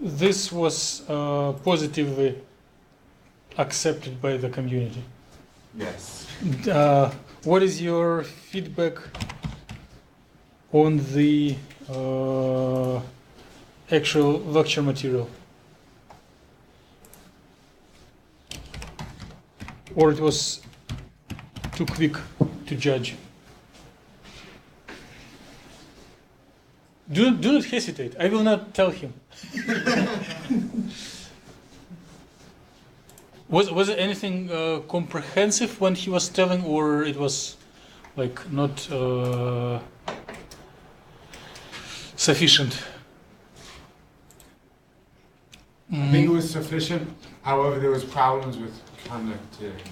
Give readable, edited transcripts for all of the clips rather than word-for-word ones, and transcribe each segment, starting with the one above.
this was positively accepted by the community. Yes. What is your feedback on the actual lecture material? Or it was too quick to judge? Do not hesitate. I will not tell him. Was it anything comprehensive when he was telling, or it was like not sufficient? I think it was sufficient. However, there was problems with connectivity.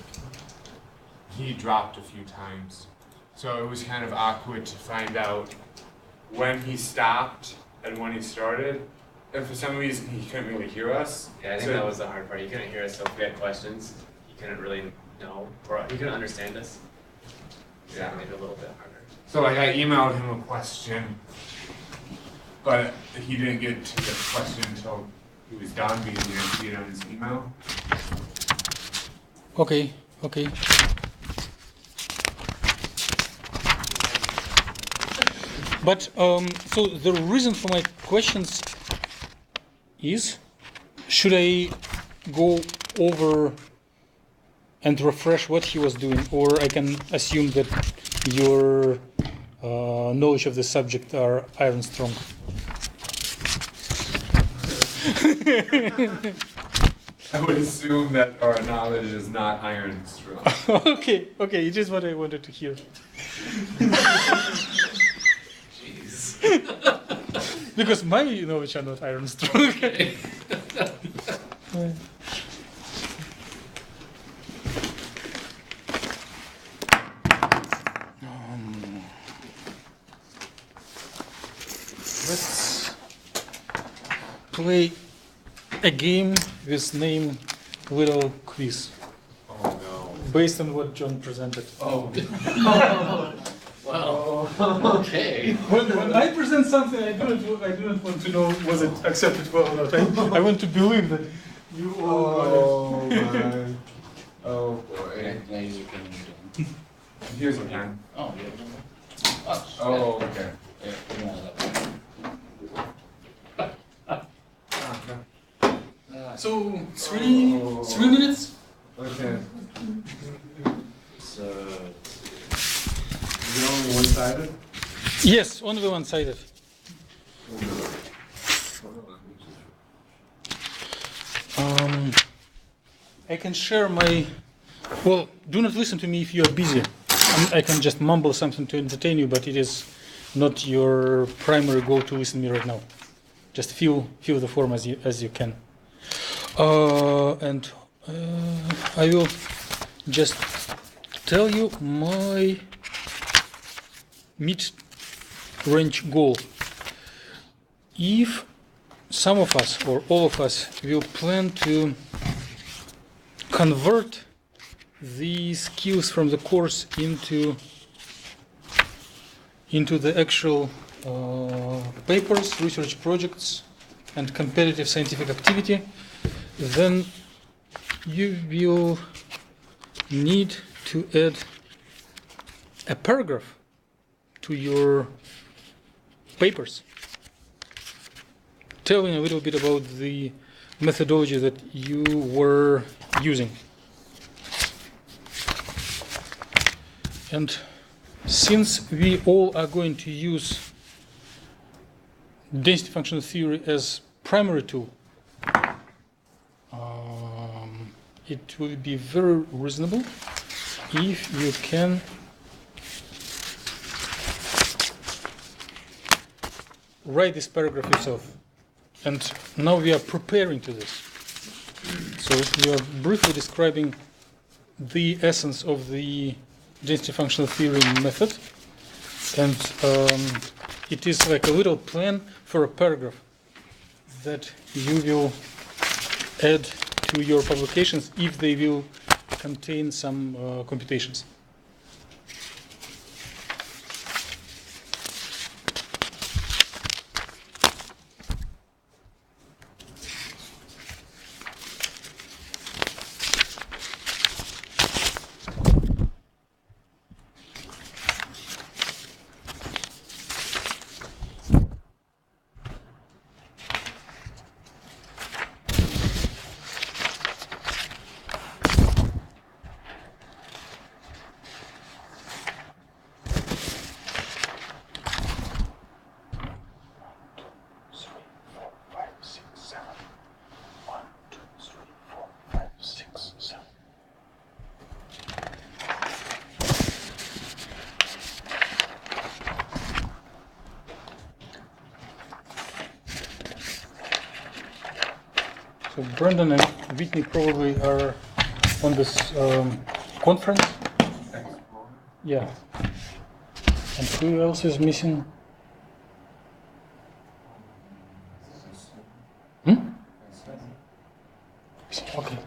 He dropped a few times, so it was kind of awkward to find out when he stopped and when he started. And for some reason, he couldn't really hear us. Yeah, I think that was the hard part. He couldn't hear us, so if we had questions, he couldn't really know, or he couldn't understand us. So that made it a little bit harder. So like I emailed him a question, but he didn't get to the question until he was done because he didn't see it on his email. Okay. But so the reason for my questions is, should I go over and refresh what he was doing, or I can assume that your knowledge of the subject are iron strong? I would assume that our knowledge is not iron strong. Okay, it is what I wanted to hear. Jeez. Because my knowledge are not iron strong. Okay. Let's play a game with name Little Quiz, Oh no. based on what John presented. Oh. Wow. Okay. When I present something, I do not want to know was it accepted well or not. I want to believe that you all got Oh my. Oh boy. Now you can. Here's a pen. Oh, yeah. Oh, okay. Yeah, we don't have that one. So three minutes. Okay. So, Is it only one-sided? Yes, only one-sided. I can share my. Well, do not listen to me if you are busy. I can just mumble something to entertain you, but it is not your primary goal to listen to me right now. Just fill the form as you can. And I will just tell you my mid-range goal. If some of us or all of us will plan to convert the skills from the course into the actual papers, research projects, and competitive scientific activity, then you will need to add a paragraph to your papers, telling a little bit about the methodology that you were using. And since we all are going to use density functional theory as primary tool, it will be very reasonable if you can write this paragraph yourself. And now we are preparing to this. So we are briefly describing the essence of the density functional theory method, and it is like a little plan for a paragraph that you will add to your publications if they will contain some computations. So Brandon and Whitney probably are on this conference. Yeah. And who else is missing? Hmm? Okay.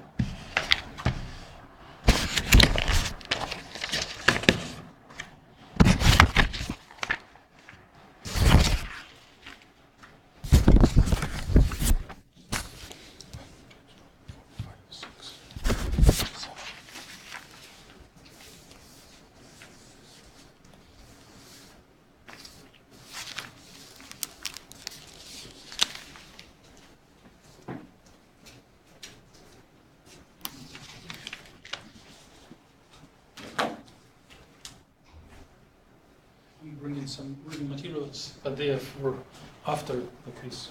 I'm bringing some reading materials, but they are for after the quiz.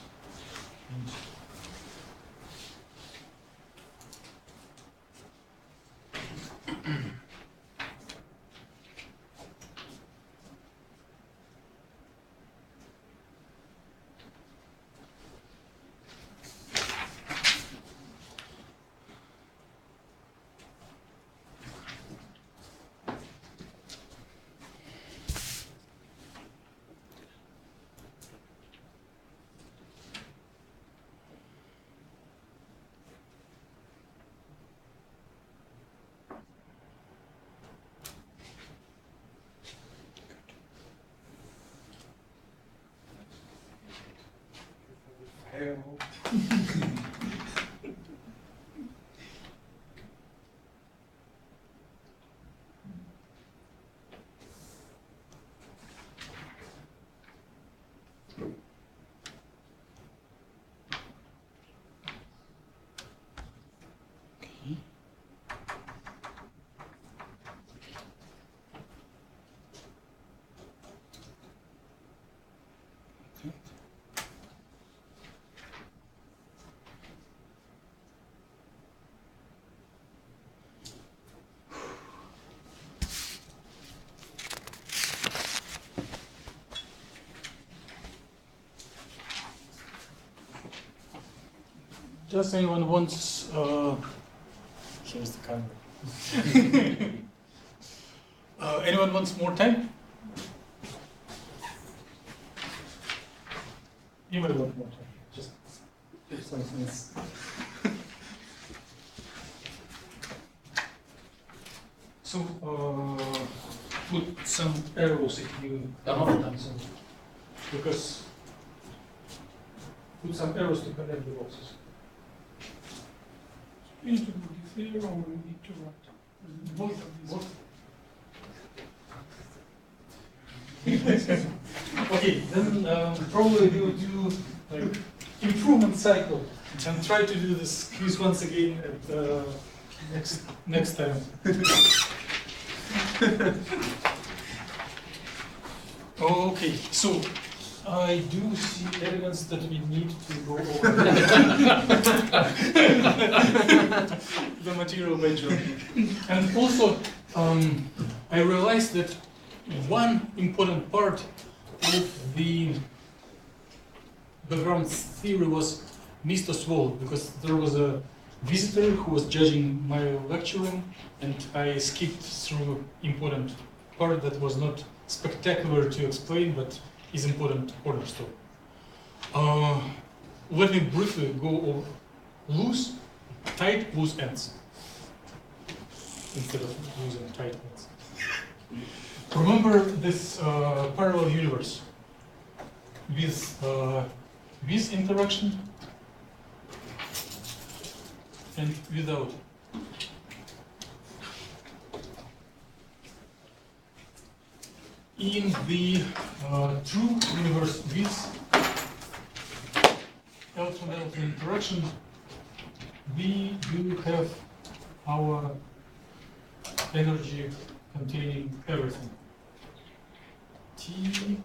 Does anyone wants? Here's the camera. Anyone wants more time? You might want more time. Just something. So put some arrows if you don't have them, so because put some arrows to connect the boxes. We need to do this here, or we need to write both of these. Okay, then probably we'll do like improvement cycle and try to do this quiz once again at next time. Okay, so I do see evidence that we need to go over the material major. And also, I realized that one important part of the background theory was missed as well, because there was a visitor who was judging my lecturing, and I skipped through important part that was not spectacular to explain, but is important cornerstone. Let me briefly go over loose, tight, loose ends instead of loose and tight ends. Remember this parallel universe with this interaction and without. In the true universe with electron-electron interaction, we do have our energy containing everything. T, V,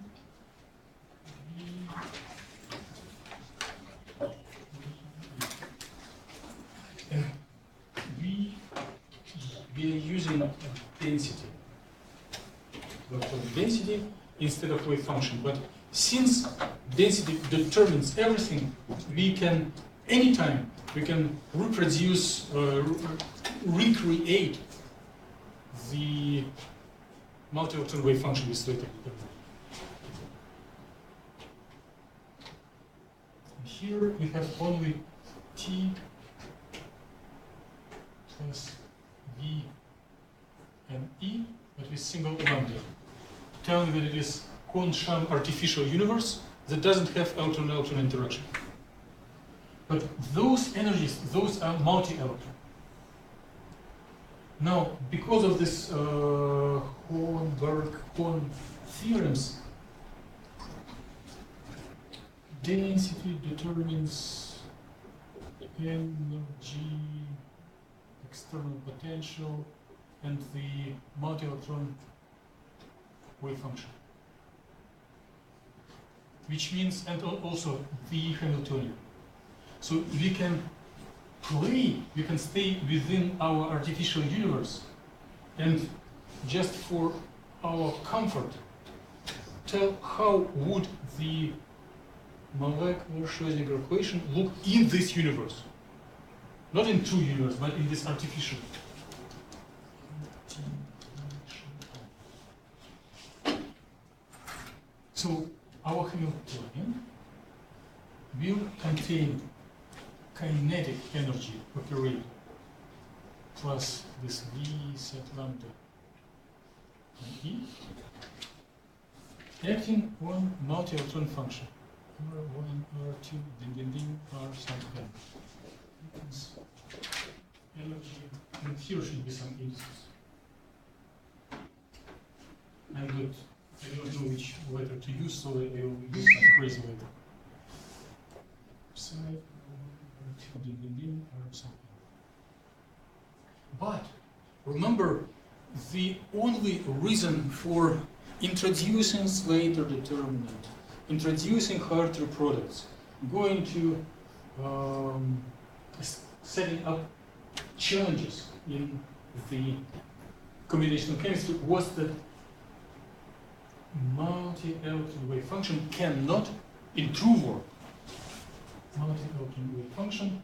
and we are using density. Density instead of wave function, but since density determines everything, we can anytime we can reproduce, recreate the multi-electron wave function with later determinant. Here we have only T plus V and E, but with single lambda, telling that it is Kohn-Sham artificial universe that doesn't have electron-electron interaction. But those energies, those are multi-electron. Now, because of this Kohn theorems, density determines energy, external potential, and the multi-electron wave function. Which means, and also the Hamiltonian. So we can play, we can stay within our artificial universe, and just for our comfort, tell how would the molecular Schrödinger equation look in this universe. Not in true universe, but in this artificial. So our Hamiltonian will contain kinetic energy operator plus this V set lambda and E acting on multi-electron function. R1, R2, ding, R something. Energy, and here should be some indices. I don't know which letter to use, so I will use some crazy letter. Psi, R2, ding, R something. But remember, the only reason for introducing Slater determinant, introducing Hartree products, going to setting up challenges in the computational chemistry was that multi-electron wave function cannot, in true world, multi-electron wave function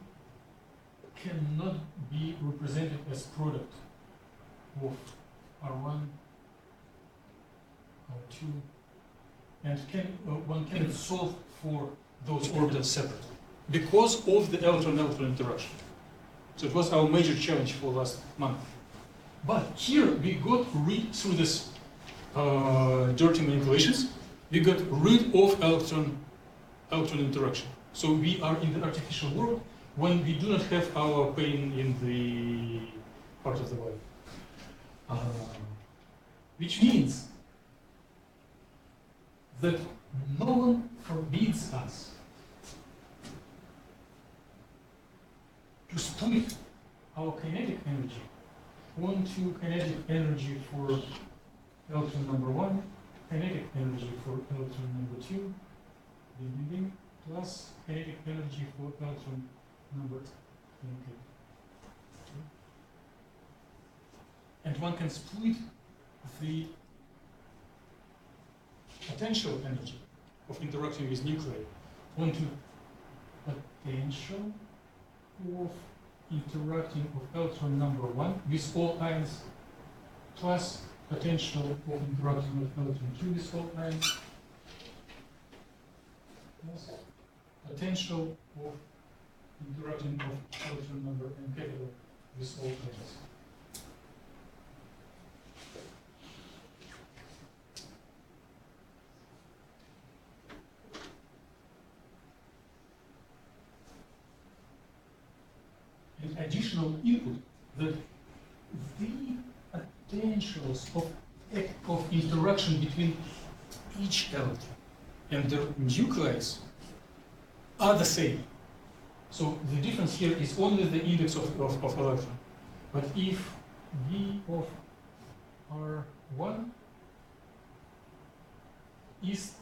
cannot be represented as product of R1, R2, and one cannot solve for those orbitals separately because of the electron-electron interaction. So it was our major challenge for last month. But here we got rid, through this dirty manipulations, we got rid of electron interaction. So we are in the artificial world when we do not have our pain in the part of the body. Which means that no one forbids us to split our kinetic energy onto kinetic energy for electron number 1, kinetic energy for electron number 2, plus kinetic energy for electron number 2. And one can split the potential energy of interacting with nuclei onto potential of interacting of electron number 1 with all ions plus potential of interacting with electron 2 with all ions plus potential of interacting of electron number n capital with all ions. An additional input that the potentials of interaction between each electron and their nuclei are the same. So the difference here is only the index of electron. But if V of R1 is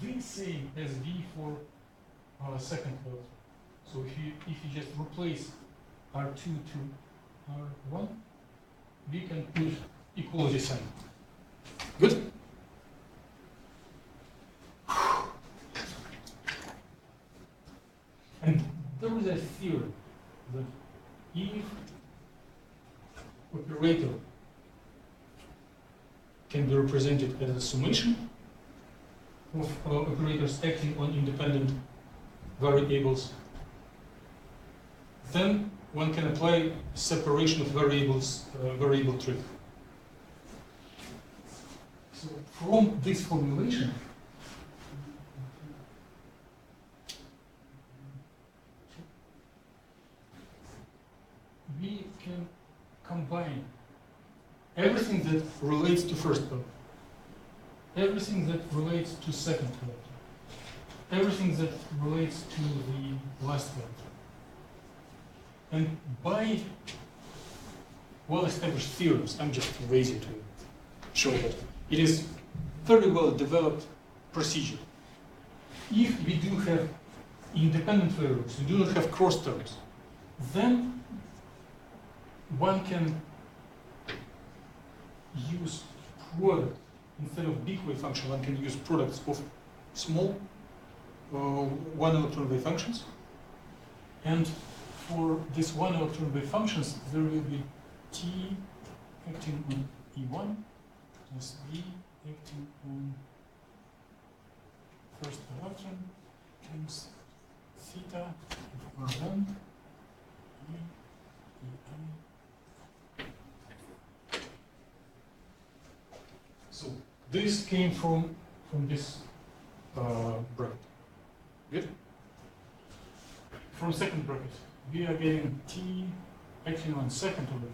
the same as V for second electron. So if you just replace R2 to R1, we can put equality sign. Good? And there is a theory that if operator can be represented as a summation of operators acting on independent variables, then one can apply separation of variables variable trick. So from this formulation, we can combine everything that relates to first vector, everything that relates to second vector, everything that relates to the last vector. And by well-established theorems, I'm just lazy to show that it is very well developed procedure. If we do have independent variables, we do not have cross terms, then one can use product instead of big wave function. One can use products of small one electron wave functions, and for this one electron wave functions there will be T acting on E1 plus V acting on first electron times theta of R1 E EI. So this came from this bracket. Good. From second bracket, we are getting T acting on second electron.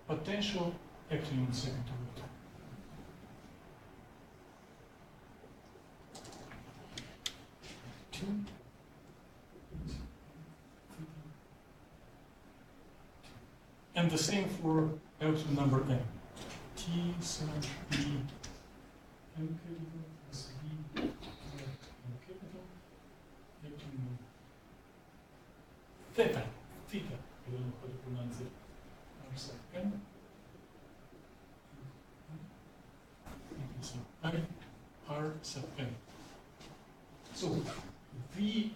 Potential acting on second electron. And the same for electron number n. T sub E m capital plus V m capital acting on theta. I don't know how to pronounce it. R sub n. R sub n. So the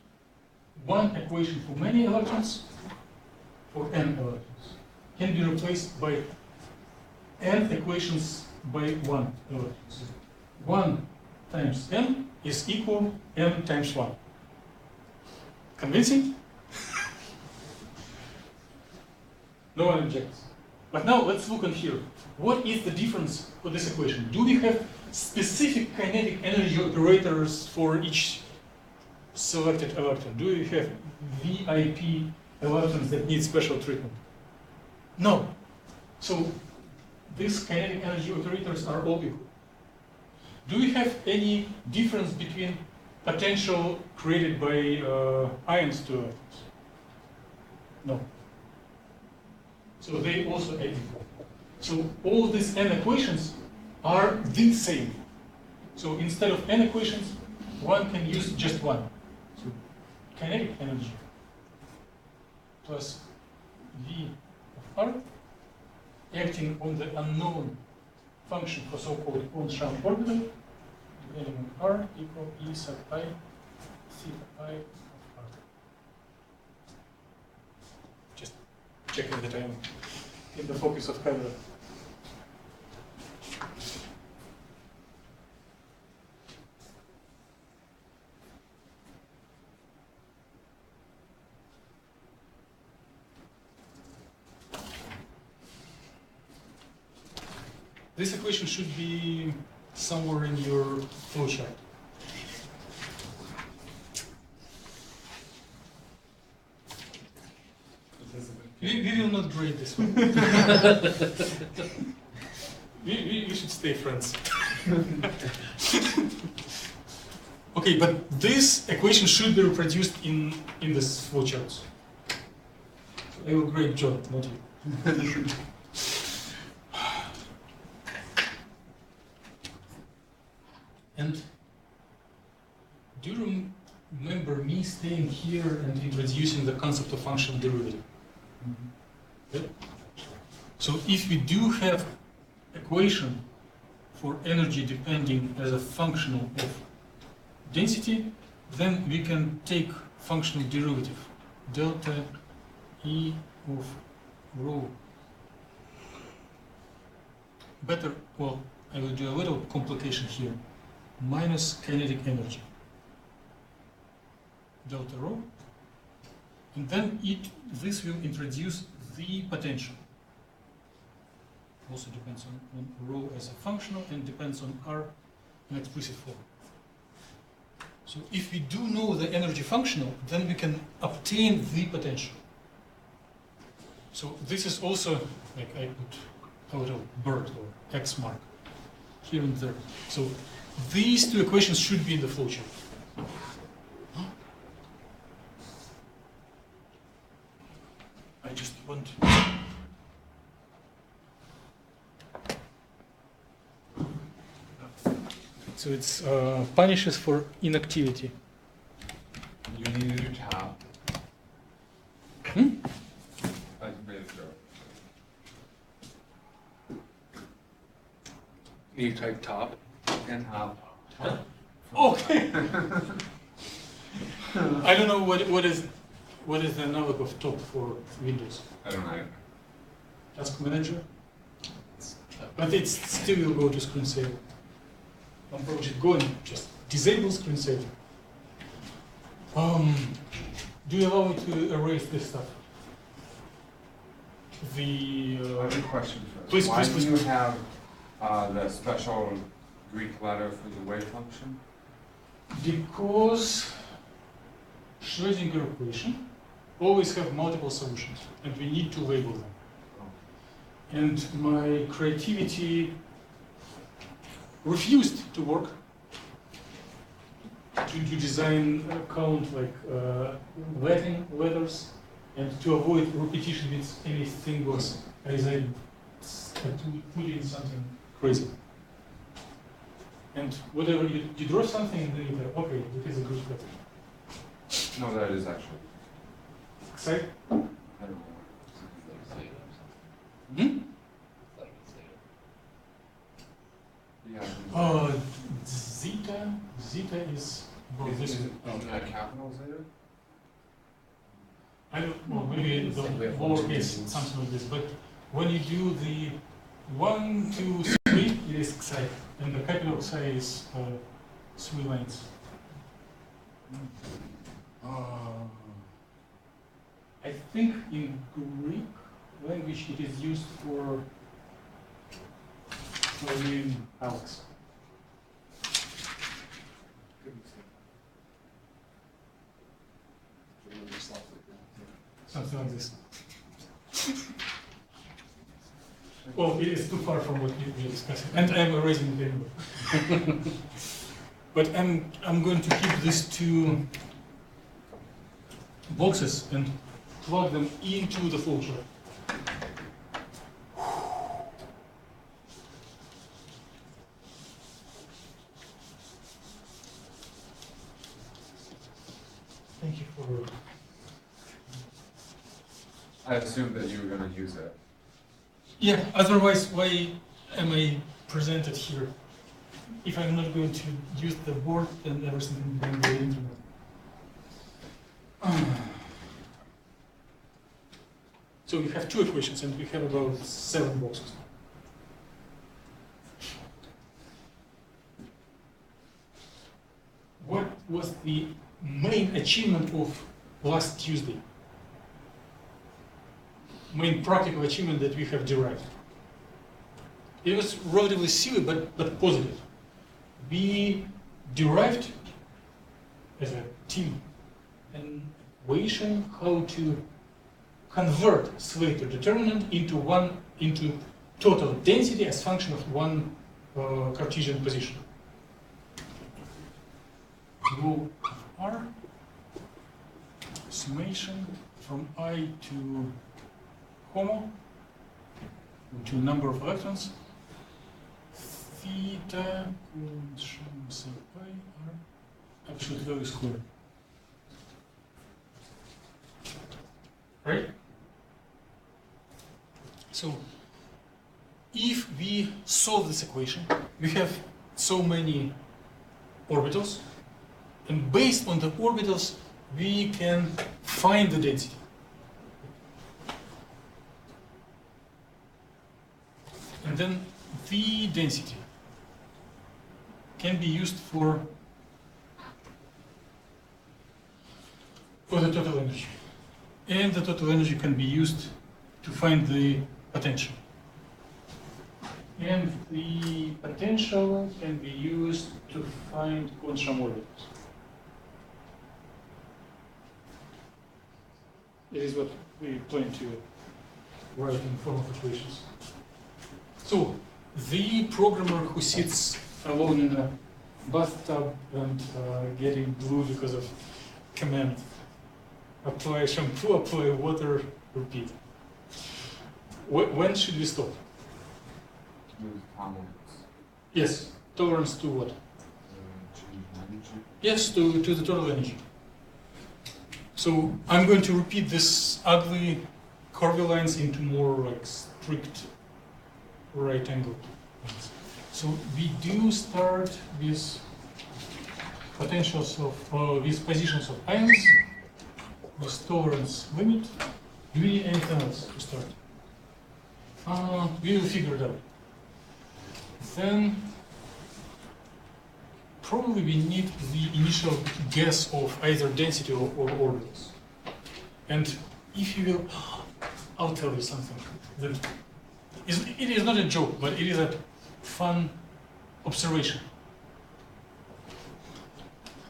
one equation for many electrons, for n electrons, can be replaced by n equations by one electron. So 1 times n is equal n times 1. Convincing? No one objects. But now let's look on here. What is the difference for this equation? Do we have specific kinetic energy operators for each selected electron? Do we have VIP electrons that need special treatment? No. So these kinetic energy operators are all equal. Do we have any difference between potential created by ions to electrons? No. So they also are equal. So all these n equations are the same. So instead of n equations, one can use just one. So kinetic energy plus V of R acting on the unknown function for so-called Kohn-Sham orbital, element R equal E sub I theta I of R. Just checking that I'm in the focus of camera. This equation should be somewhere in your flowchart. We will not grade this one. we should stay friends. Okay, but this equation should be reproduced in this flowchart. So I will grade John, not you. And do you remember me staying here and introducing the concept of functional derivative? Yeah? So if we do have equation for energy depending as a functional of density, then we can take functional derivative, delta E of rho. Better, well, I will do a little complication here, minus kinetic energy, delta rho, and then this will introduce the potential. Also depends on rho as a functional and depends on R in explicit form. So if we do know the energy functional, then we can obtain the potential. So this is also, like I put a little bird or X mark here and there. So these two equations should be in the flowchart. I just want so it's punishes for inactivity. You need a new tab. Hmm? I made it through. You type top and Tab. Okay. I don't know what is the analog of top for Windows. I don't know. Task manager. But it still will go to screensaver. One project going, just disable screensaver. Do you allow me to erase this stuff? The I have a question first. Please, Why please, do please, you please. have the special Greek letter for the wave function? Because Schrödinger equation always have multiple solutions, and we need to label them. And my creativity refused to work to design a count like Latin letters, and to avoid repetition with anything was as I had to put in something crazy. And whatever you draw something and then you go, okay, it is a Greek letter. No, that is actually. Excite? I don't know. Hmm? Yeah. Zeta is well, Is this it is a capital zeta? I don't know, maybe the lowercase something like this, but when you do the 1, 2, 3, it is xi, and the capital xi is 3 lines. I think in Greek language it is used for my name Alex. Something like this. Well, it is too far from what we are discussing, and I'm erasing it anyway. But I'm going to keep these two boxes and plug them into the flowchart. Thank you for. I assumed that you were going to use it. Yeah, otherwise, why am I presented here? If I'm not going to use the board, then everything will be on the internet. So we have two equations, and we have about 7 boxes. What was the main achievement of last Tuesday? Main practical achievement that we have derived. It was relatively silly, but positive. We derived as a team an equation how to convert Slater determinant into total density as function of one Cartesian position. Rho of R, summation from I to HOMO to number of electrons, theta Kohn-Sham sub pi R absolute value squared. Right? So if we solve this equation, we have so many orbitals, And based on the orbitals, we can find the density. And then the density can be used for the total energy. And the total energy can be used to find the potential. And the potential can be used to find Kohn-Sham orbitals. It is what we plan to write in form of equations. So, the programmer who sits alone in a bathtub and getting blue because of command, apply shampoo, apply water, repeat. When should we stop? With comments. Yes, tolerance to what? Change in energy. Yes, to the total energy. So I'm going to repeat this ugly curvy lines into more like strict right angle lines. So we do start with potentials of with positions of ions, with tolerance limit. Do we need anything else to start? We will figure it out. Then probably we need the initial guess of either density or orbitals. And if you will, I'll tell you something. That it is not a joke, but it is a fun observation.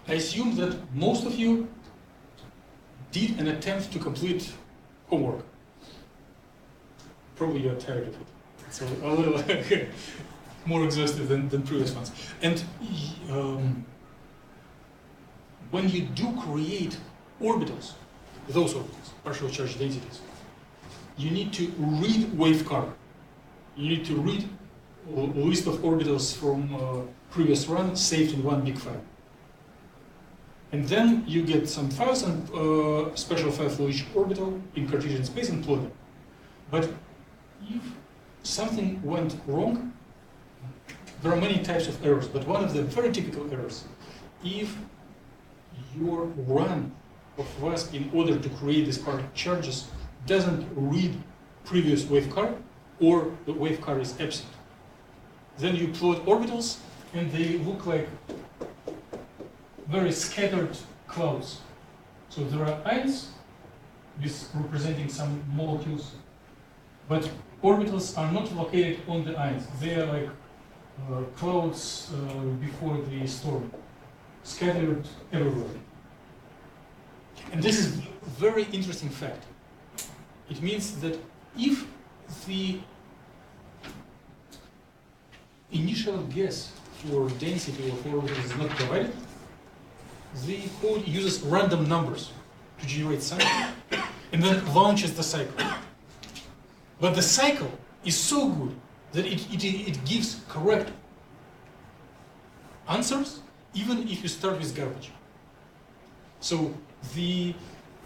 I assume that most of you did an attempt to complete homework. Probably you're tired of it. So a little more exhaustive than previous ones. And when you do create orbitals, those orbitals, partial charge densities, you need to read wave car. You need to read a list of orbitals from previous run saved in one big file. And then you get some files and special file for each orbital in Cartesian space and plot them. But if something went wrong, there are many types of errors, but one of the very typical errors, if your run of WASP in order to create these partial charges doesn't read previous wave car, or the wave car is absent, then you plot orbitals and they look like very scattered clouds. So there are ions with representing some molecules, but orbitals are not located on the ions. They are like clouds before the storm, scattered everywhere. And this is a very interesting fact. It means that if the initial guess for density of orbitals is not provided, the code uses random numbers to generate something and then launches the cycle. But the cycle is so good that it gives correct answers even if you start with garbage. So the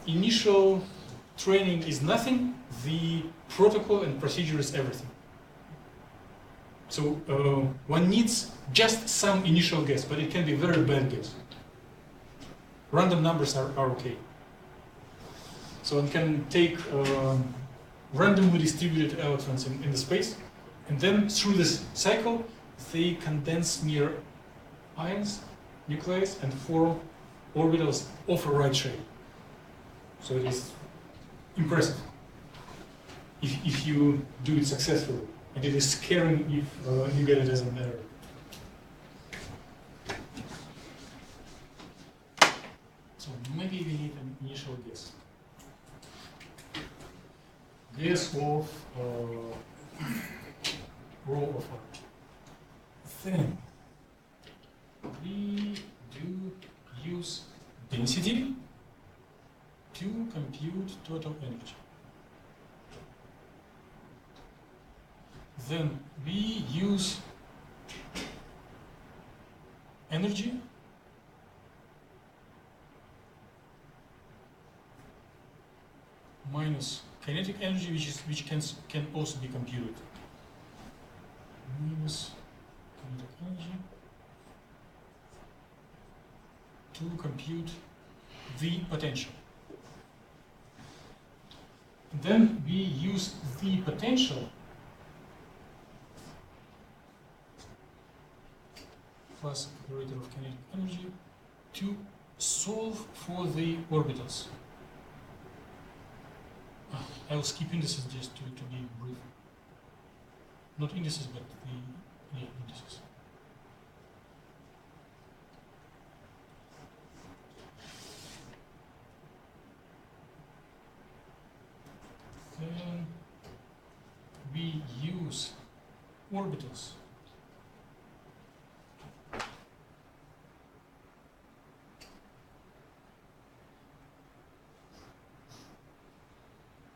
initial training is nothing, the protocol and procedure is everything. So one needs just some initial guess, but it can be a very bad guess. Random numbers are okay. So one can take randomly distributed electrons in the space, and then through this cycle, they condense near ions, nuclei, and form orbitals of a right shape. So it is impressive if you do it successfully, and it is scary if you get it as an error. So maybe we need an initial guess. Guess of rho of r. Then we do use density to compute total energy. Then we use energy minus kinetic energy, which can also be computed. Minus kinetic energy to compute the potential. Then we use the potential plus operator of kinetic energy to solve for the orbitals. I will skip indices just to be brief. Not indices, but the indices. Then we use orbitals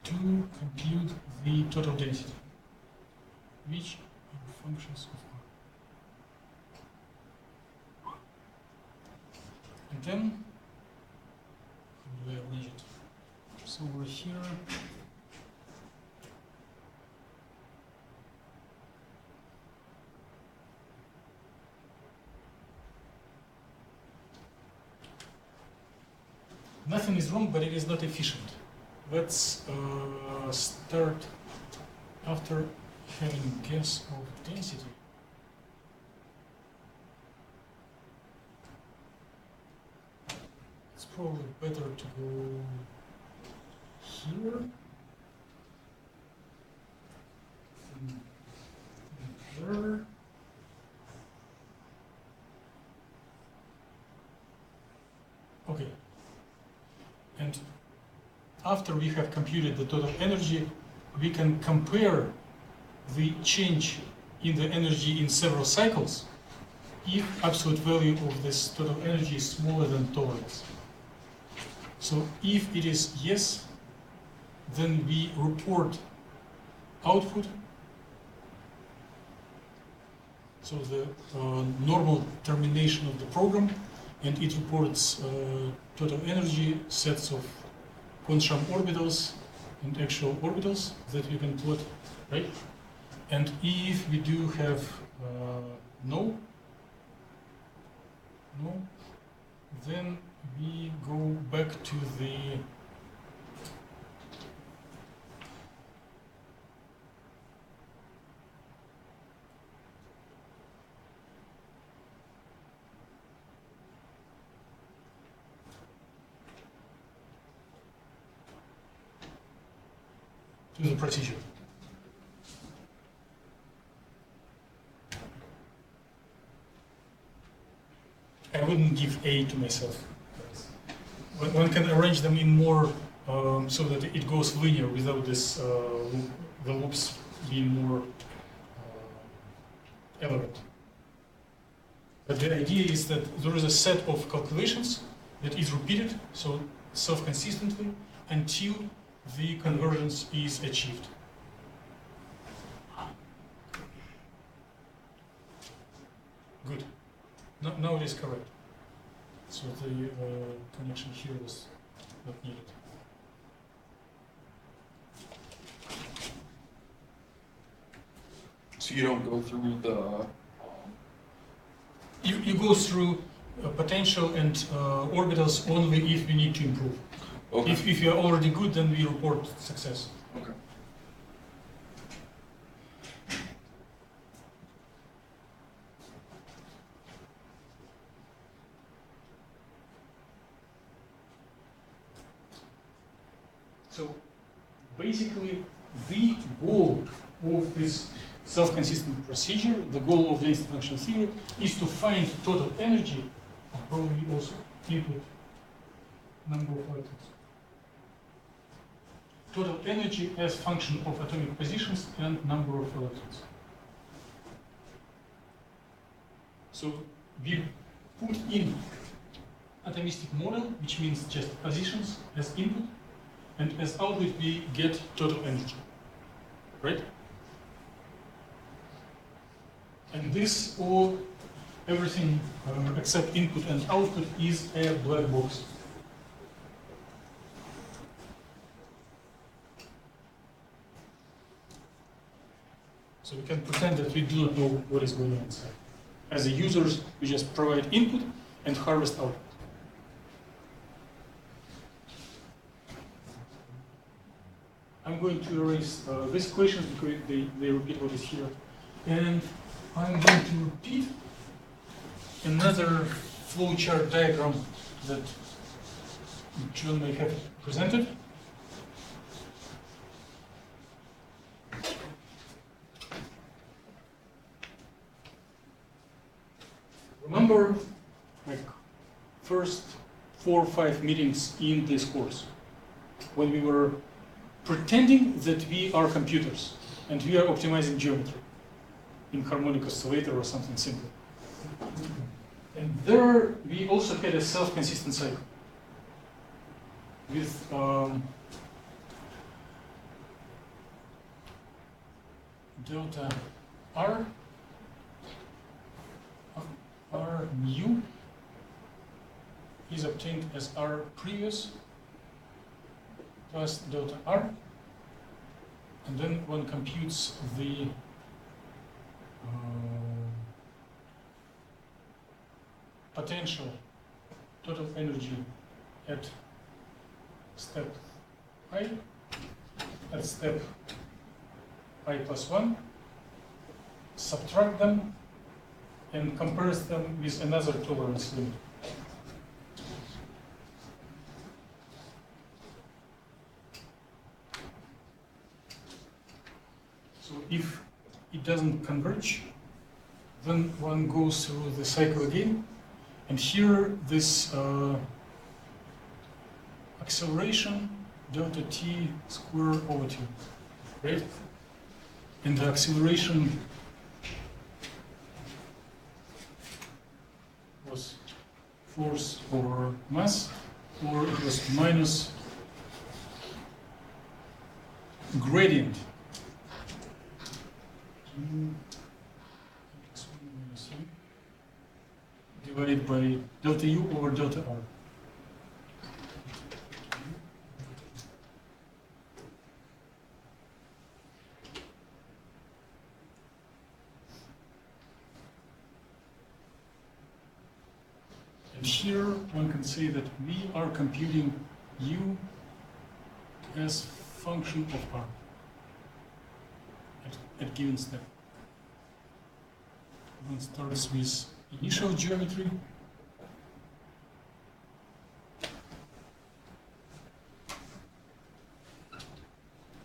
to compute the total density, which are functions of R. And then, how do I arrange it? So we're here. Nothing is wrong, but it is not efficient. Let's start after having guess of density. It's probably better to go here and there. Okay. And after we have computed the total energy, we can compare the change in the energy in several cycles if absolute value of this total energy is smaller than tolerance. So if it is yes, then we report output, so the normal termination of the program, and it reports total energy, sets of Kohn-Sham orbitals and actual orbitals that you can plot, right? And if we do have no, then we go back to the procedure. I wouldn't give A to myself. One can arrange them in more so that it goes linear without this the loops being more elegant. But the idea is that there is a set of calculations that is repeated, so self-consistently, until the convergence is achieved. Good. Now it is correct. So the connection here was not needed. So you don't go through the... You go through potential and orbitals only if we need to improve. Okay. If you are already good, then we report success. Okay. So basically, the goal of this self-consistent procedure, the goal of the density function theory, is to find total energy, and probably also input number of electrons. Total energy as function of atomic positions and number of electrons. So we put in atomistic model, which means just positions as input, and as output we get total energy, right? And this, or everything except input and output, is a black box. So we can pretend that we do not know what is going on inside. As the users, we just provide input and harvest output. I'm going to erase these equations because they repeat what is here. And I'm going to repeat another flowchart diagram that John may have presented. Remember, like, first 4 or 5 meetings in this course, when we were pretending that we are computers and we are optimizing geometry in harmonic oscillator or something simple. And there we also had a self-consistent cycle with delta R mu is obtained as R previous plus delta R, and then one computes the potential total energy at step I, at step I plus 1, subtract them, and compares them with another tolerance limit. So if it doesn't converge, then one goes through the cycle again, and here this acceleration delta t square over 2, right? And the acceleration was force over mass, or it was minus gradient divided by delta u over delta r. And here one can say that we are computing u as function of r at given step. One starts with initial geometry,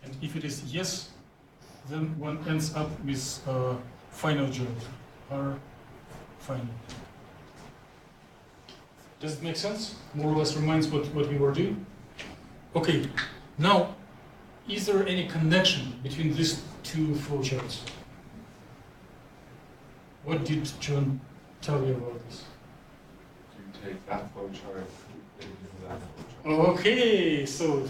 and if it is yes, then one ends up with final geometry, r final. Does it make sense? More or less reminds what we were doing? Okay, now, is there any connection between these two flowcharts? What did John tell you about this? You take that flowchart and do that flowchart. Okay, so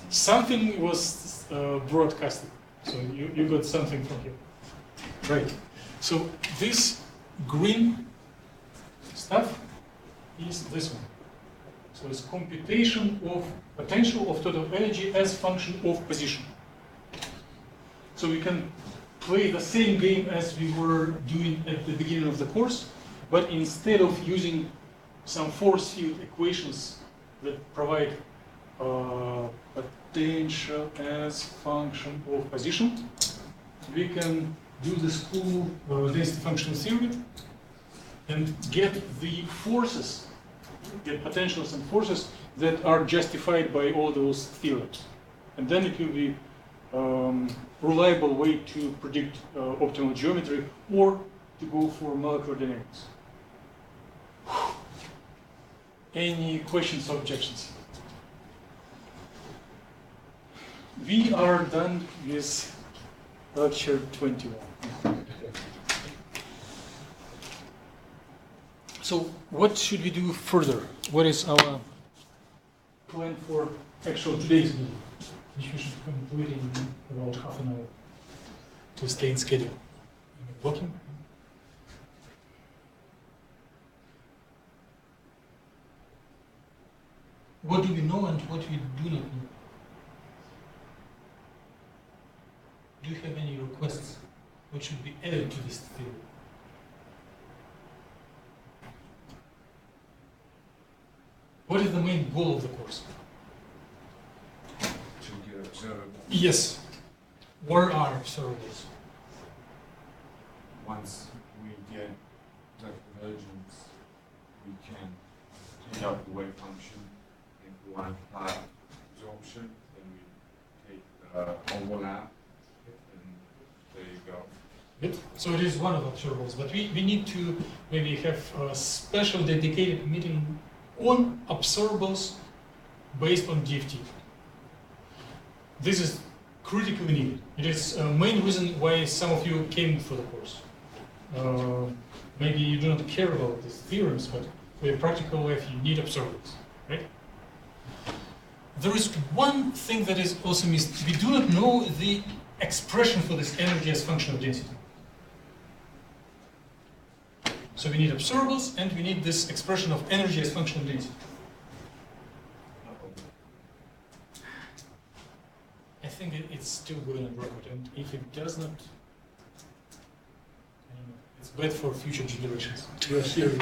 something was broadcasted. So you got something from here. Right. So this green stuff is this one. So it's computation of potential of total energy as function of position. So we can play the same game as we were doing at the beginning of the course, but instead of using some force field equations that provide potential as function of position, we can do this cool density functional theory and get the forces, get potentials and forces that are justified by all those theorems. And then it will be reliable way to predict optimal geometry or to go for molecular dynamics. Any questions or objections? We are done with lecture 21. So what should we do further? What is our plan for actual today's meeting, which we should complete in about half an hour to stay in schedule? Working? What do we know and what we do not know? Do you have any requests? What should be added to this theory? What is the main goal of the course? To observable. Yes. Where are observables? Once we get the convergence, we can take out the wave function. If we want to apply absorption, then we take the overlap, and there you go. Good. So it is one of the observables, but we need to maybe have a special dedicated meeting on observables based on DFT. This is critically needed. It is a main reason why some of you came for the course. Maybe you do not care about these theorems, but for a practical life you need observables, right? There is one thing that is also missed. We do not know the expression for this energy as function of density. So we need observables and we need this expression of energy as function of density. I think it's still going on record, and if it does not, I don't know, it's bad for future generations. You hear it.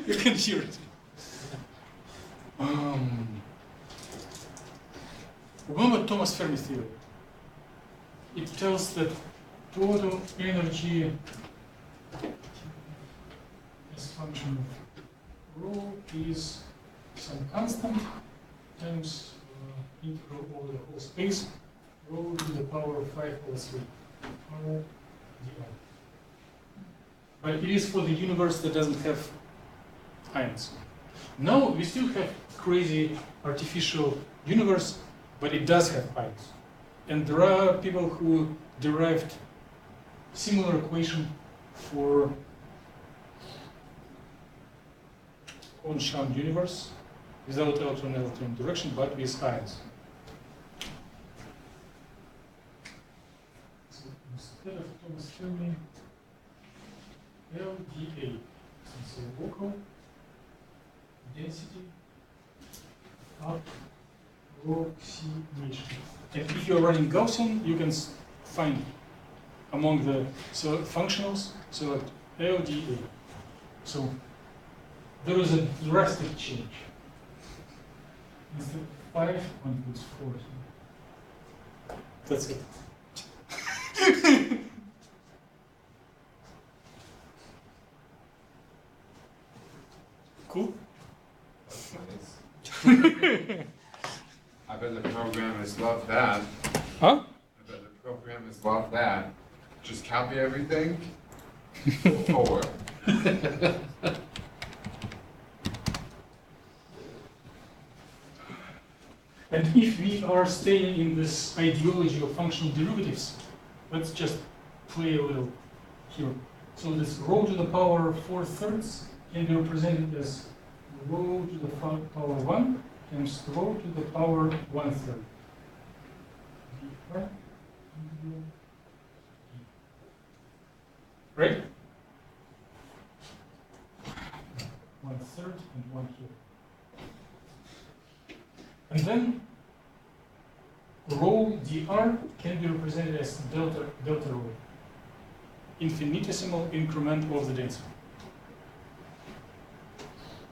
You can hear it. Remember Thomas Fermi theory. It tells that total energy as function of rho is some constant times integral over the whole space, rho to the power of 5 over 3, rho dr. But it is for the universe that doesn't have ions. Now we still have crazy artificial universe, but it does have ions. And there are people who derived similar equation for Kohn-Sham universe without electron-electron interaction, but with ions. So instead of Thomas Fermi, LDA, so local density approximation. And if you're running Gaussian, you can find among the functionals, select LDA. So there is a drastic change. Instead of 5, one puts 4 here. That's it. Cool? That's nice. I bet the programmers love that. Huh? I bet the programmers love that. Just copy everything, go forward. And if we are staying in this ideology of functional derivatives, let's just play a little here. So this rho to the power 4/3 can be represented as rho to the power 1 times rho to the power 1/3. Right? 1/3 and 1 here. And then rho dr can be represented as delta rho, infinitesimal increment of the density.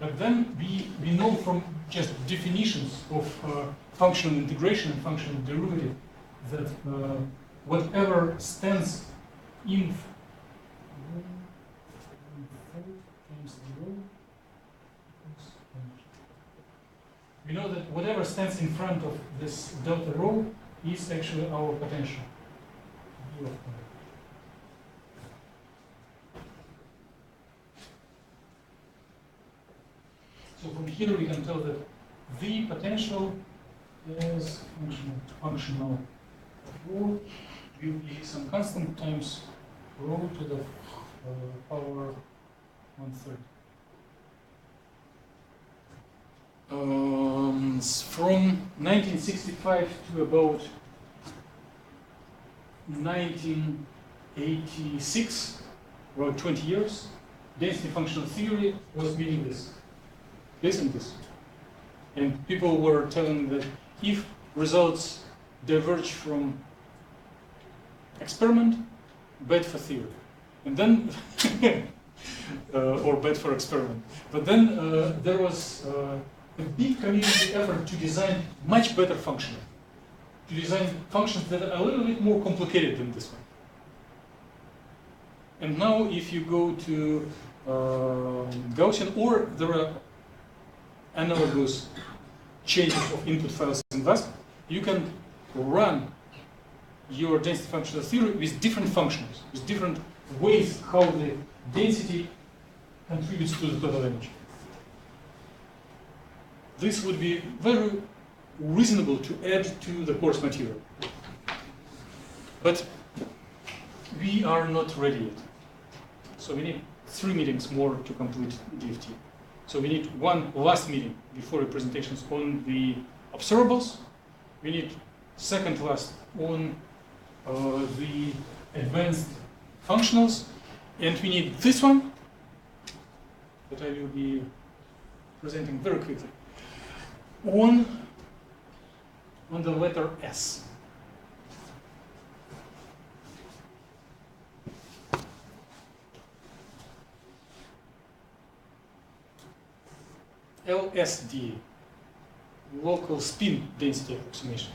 But then we know from just definitions of functional integration and functional derivative that whatever stands in we know that whatever stands in front of this delta rho is actually our potential. So from here we can tell that the potential is functional rho will be some constant times rho to the power 1/3. From 1965 to about 1986, about 20 years, density functional theory was meaning this and this. And people were telling that if results diverge from experiment, bad for theory. And then, or bad for experiment. But then there was a big community effort to design much better functions, to design functions that are a little bit more complicated than this one. And now if you go to Gaussian, or there are analogous changes of input files in VASP, you can run your density functional theory with different functions, with different ways how the density contributes to the total energy. This would be very reasonable to add to the course material. But we are not ready yet. So we need 3 meetings more to complete DFT. So we need one last meeting before the presentations on the observables. We need second last on the advanced functionals. And we need this one that I will be presenting very quickly on the letter S. LSD, local spin density approximation.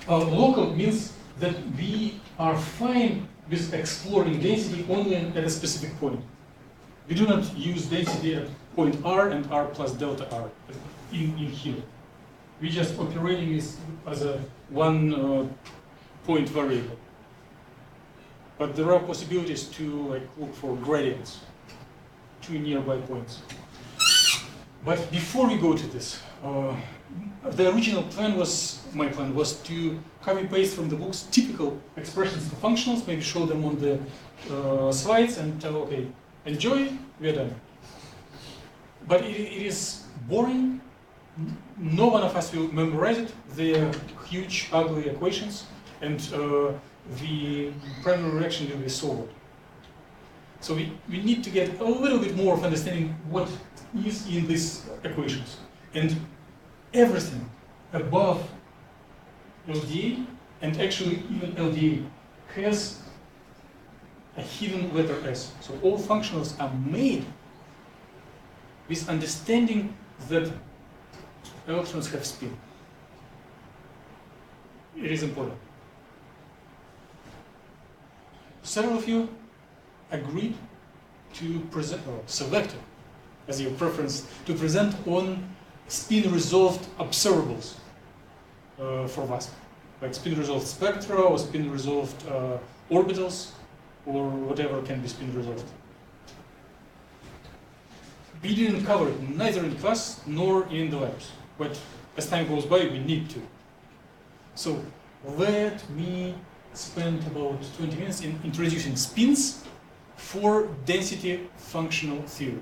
Local means that we are fine with exploring density only at a specific point. We do not use density at point R and R plus delta R in here. We just operating as a one point variable. But there are possibilities to look for gradients, 2 nearby points. But before we go to this, the original plan was, my plan was to copy paste from the books typical expressions for functionals, maybe show them on the slides and tell, okay, enjoy, we are done. But it is boring. No one of us will memorize it. They are huge, ugly equations, and the primary reaction will be solved. So we need to get a little bit more of understanding what is in these equations. And everything above LDA, and actually even LDA, has a hidden letter S. So all functionals are made with understanding that electrons have spin. It is important. Several of you agreed to present, or selected as your preference, to present on spin-resolved observables for VASP, like spin-resolved spectra or spin-resolved orbitals, or whatever can be spin-resolved. We didn't cover it neither in class nor in the labs, but as time goes by, we need to. So let me spend about 20 minutes in introducing spins for density functional theory.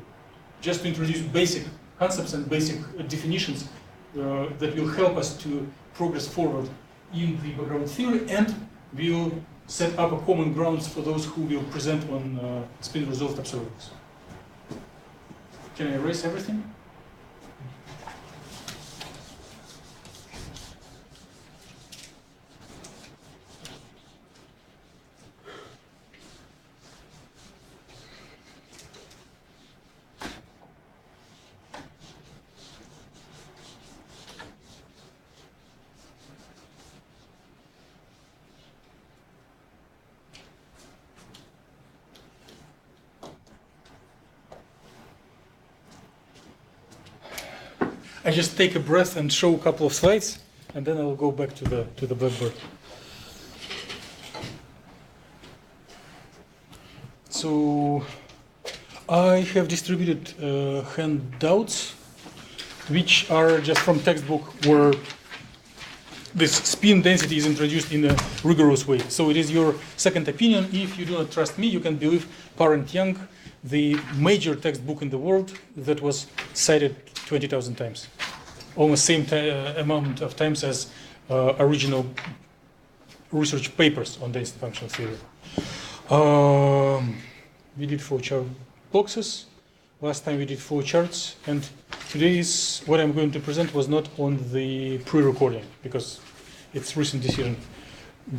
Just to introduce basic concepts and basic definitions that will help us to progress forward in the background theory, and will set up a common grounds for those who will present on spin-resolved observables. Can I erase everything? I just take a breath and show a couple of slides, and then I'll go back to the blackboard. So I have distributed handouts, which are just from textbook, where this spin density is introduced in a rigorous way. So it is your second opinion. If you do not trust me, you can believe Parent Young, the major textbook in the world that was cited 20,000 times. Almost same amount of times as original research papers on density functional theory. We did flowchart boxes. Last time we did flowcharts, and today's what I'm going to present was not on the pre-recording because it's recent decision.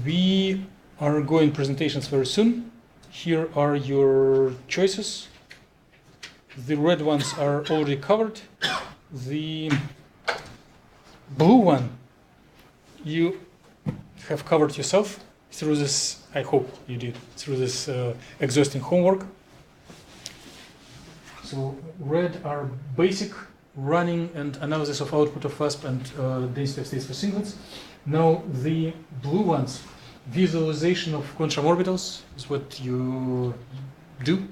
We are going presentations very soon. Here are your choices. The red ones are already covered. The blue one, you have covered yourself through this, I hope you did, through this exhausting homework. So red are basic running and analysis of output of WASP and density of states for singlets. Now the blue ones, visualization of Kohn-Sham orbitals is what you do.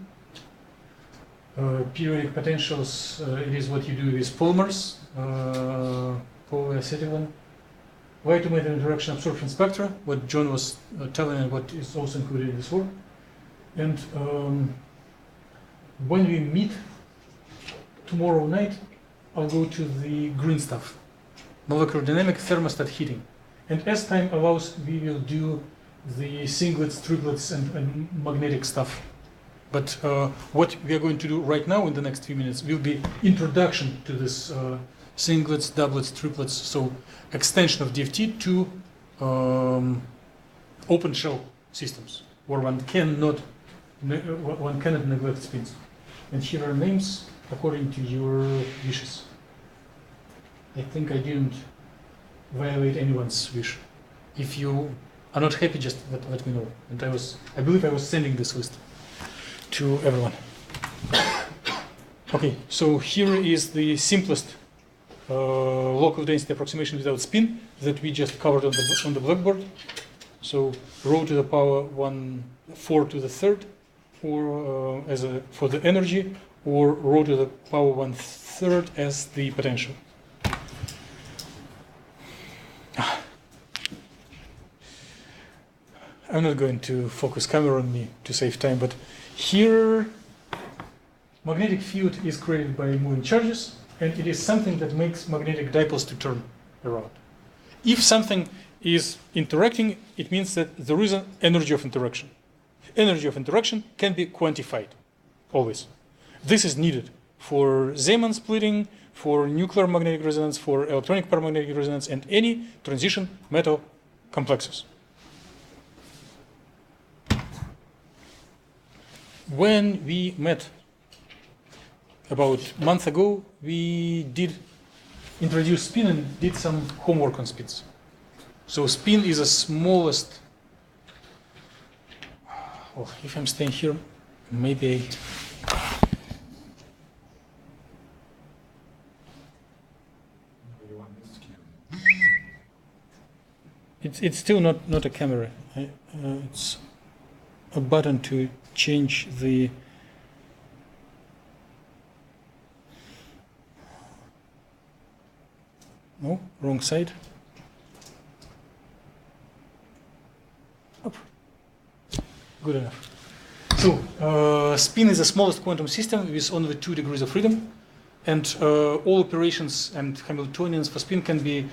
Periodic potentials, it is what you do with polymers, polyacetylene. Light matter interaction absorption spectra, what John was telling and what is also included in this work. And when we meet tomorrow night, I'll go to the green stuff, molecular dynamic thermostat heating. And as time allows, we will do the singlets, triplets, and magnetic stuff. But what we are going to do right now in the next few minutes will be introduction to this singlets, doublets, triplets, so extension of DFT to open shell systems where one cannot neglect spins. And here are names according to your wishes. I think I didn't violate anyone's wish. If you are not happy, just let me know. And I believe I was sending this list to everyone. Okay, so here is the simplest local density approximation without spin that we just covered on the blackboard. So rho to the power 4 to the third, or for the energy, or rho to the power 1/3 as the potential. I'm not going to focus camera on me to save time, but here magnetic field is created by moving charges, and it is something that makes magnetic dipoles to turn around. If something is interacting, it means that there is an energy of interaction. Energy of interaction can be quantified, always. This is needed for Zeeman splitting, for nuclear magnetic resonance, for electronic paramagnetic resonance, and any transition metal complexes. When we met about a month ago, we did introduce spin and did some homework on spins. So spin is the smallest. Well, if I'm staying here, maybe it's still not a camera. It's a button to change the no, wrong side. Up. Good enough. So spin is the smallest quantum system with only 2 degrees of freedom, and all operations and Hamiltonians for spin can be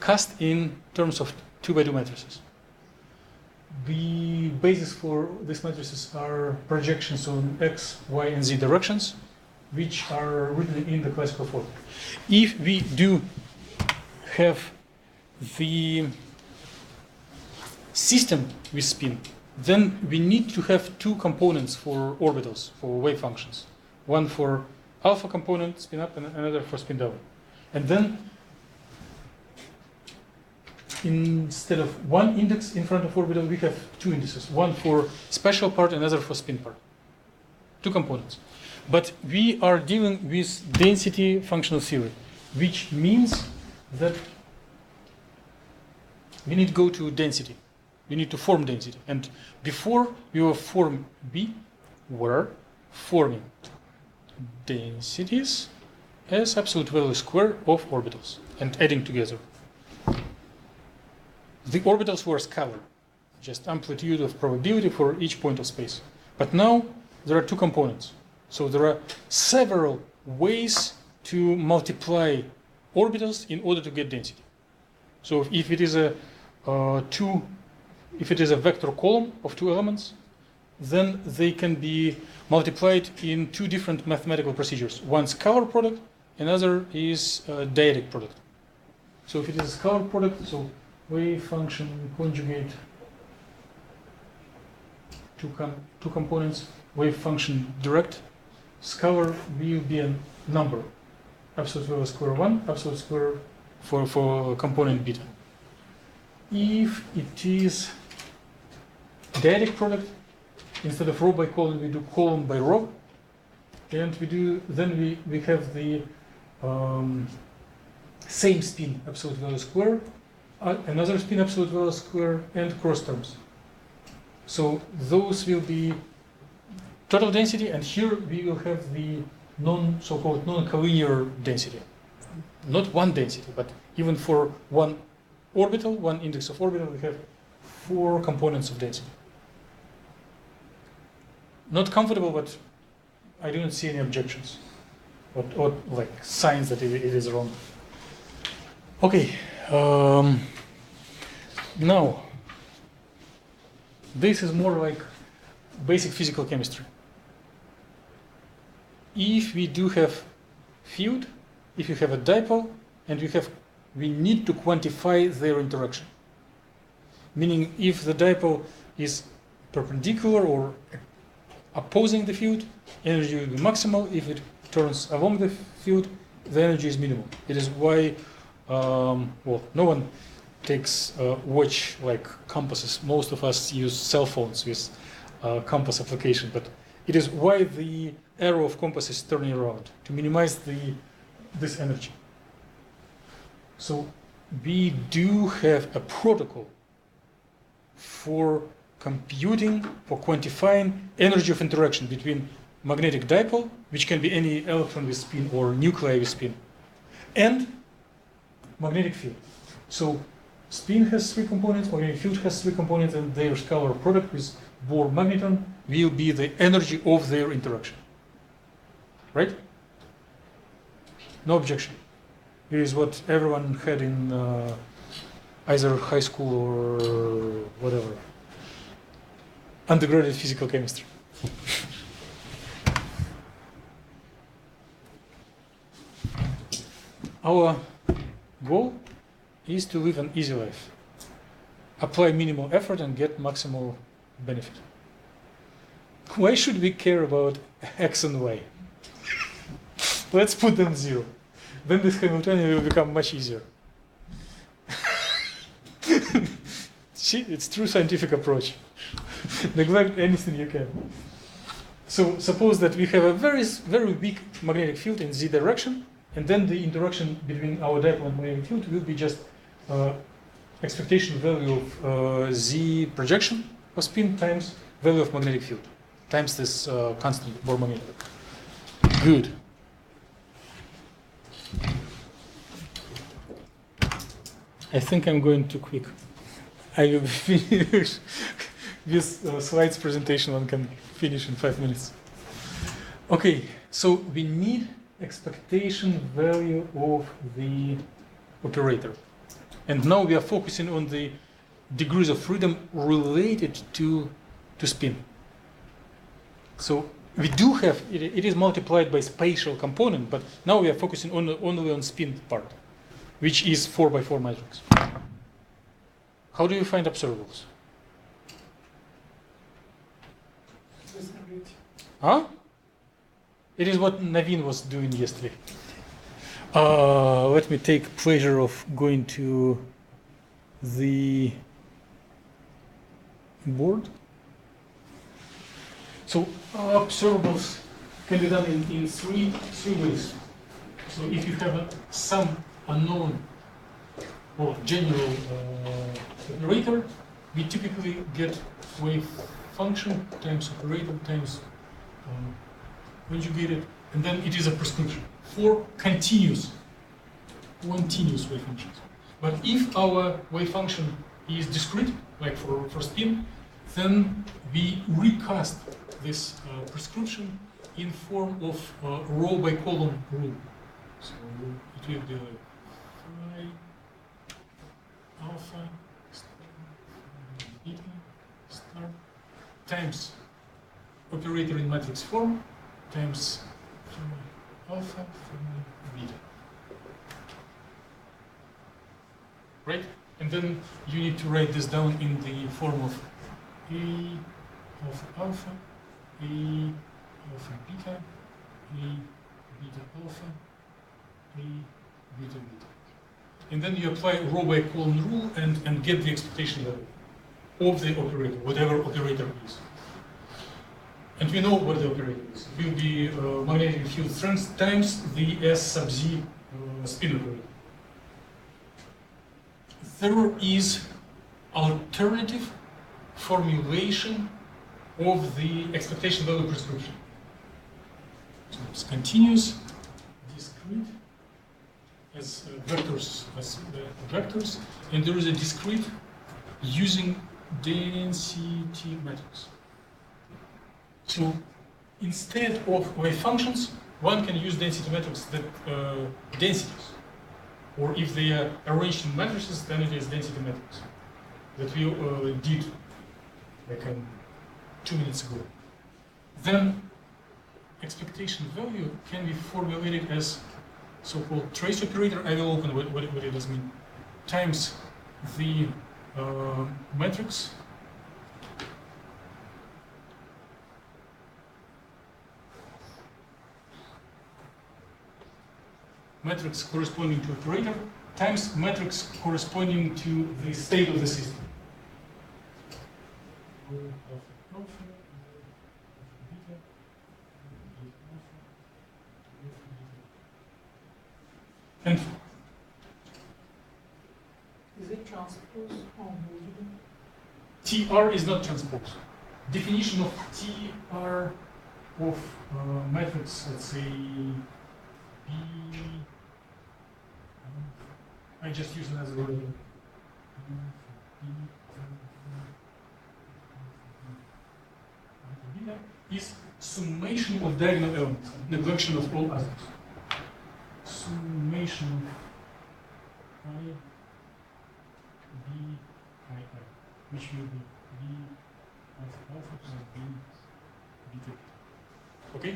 cast in terms of 2x2 matrices. The basis for these matrices are projections on x, y, and z directions, which are written in the classical form. If we do have the system with spin, then we need to have 2 components for orbitals, for wave functions. One for alpha component, spin up, and another for spin down. And then instead of 1 index in front of orbital, we have 2 indices. One for special part, another for spin part. 2 components. But we are dealing with density functional theory, which means that we need to go to density. We need to form density. And before we were form B, we're forming densities as absolute value square of orbitals and adding together. The orbitals were scalar, just amplitude of probability for each point of space. But now there are 2 components. So there are several ways to multiply orbitals in order to get density. So if it is a vector column of 2 elements, then they can be multiplied in 2 different mathematical procedures. One scalar product, another is a dyadic product. So if it is a scalar product, so wave function conjugate 2 components, wave function direct, scalar will be a number, absolute value square 1, absolute square for component beta. If it is dyadic product, instead of row by column, we do column by row, and we have the same spin absolute value square, another spin absolute value square, and cross terms. So those will be total density, and here we will have the so-called non-collinear density. Not one density, but even for one orbital, one index of orbital, we have 4 components of density. Not comfortable, but I do not see any objections or like signs that it is wrong. Okay, now this is more like basic physical chemistry. If we do have field, if you have a dipole, and we need to quantify their interaction. Meaning, if the dipole is perpendicular or opposing the field, energy will be maximal. If it turns along the field, the energy is minimal. It is why, no one takes watch like compasses. Most of us use cell phones with compass application, but it is why the arrow of compass is turning around, to minimize this energy. So we do have a protocol for computing, for quantifying energy of interaction between magnetic dipole, which can be any electron with spin or nuclei with spin, and magnetic field. So spin has 3 components, magnetic field has 3 components, and their scalar product with Bohr magneton will be the energy of their interaction. Right? No objection. It is what everyone had in either high school or whatever, undergraduate physical chemistry. Our goal is to live an easy life, apply minimal effort and get maximal benefit. Why should we care about x and y? Let's put them 0. Then this Hamiltonian will become much easier. See, it's true scientific approach. Neglect anything you can. So suppose that we have a very weak magnetic field in z direction, and then the interaction between our dipole and magnetic field will be just expectation value of z projection of spin times value of magnetic field times this constant Bohr magneton. Good. I think I'm going too quick. I will finish this slides presentation. One can finish in 5 minutes. Okay, so we need expectation value of the operator. And now we are focusing on the degrees of freedom related to spin. So we do have, it is multiplied by spatial component, but now we are focusing only on spin part, which is 4x4 matrix. How do you find observables? Huh? It is what Naveen was doing yesterday. Let me take pleasure of going to the board. So observables can be done in three ways. So if you have some unknown or general operator, we typically get wave function times operator times conjugated, and then it is a prescription for continuous wave functions. But if our wave function is discrete, like for spin, then we recast this prescription in form of row by column rule. So it will be like phi alpha star beta star times operator in matrix form times phi alpha phi beta. Right? And then you need to write this down in the form of A alpha alpha, A alpha beta, A beta alpha, A beta beta. and then you apply row by column rule and get the expectation level of the operator, whatever operator it is. And we know what the operator is. It will be magnetic field strength times the S sub Z spin operator. There is alternative formulation of the expectation value prescription. So it's continuous, discrete, as vectors, and there is a discrete using density matrix. So instead of wave functions, one can use density matrix that densities, or if they are arranged in matrices, then it is density matrix that we did like 2 minutes ago. Then expectation value can be formulated as so-called trace operator. I will open what it does mean, times the matrix corresponding to operator times matrix corresponding to the state of the system. And Is it transpose or movable? TR is not transpose. Definition of TR of matrix, let's say B. I just use it as a word. Is summation of diagonal elements, neglection of all others. Summation of I, B, I, which will be B alpha plus B beta. Okay?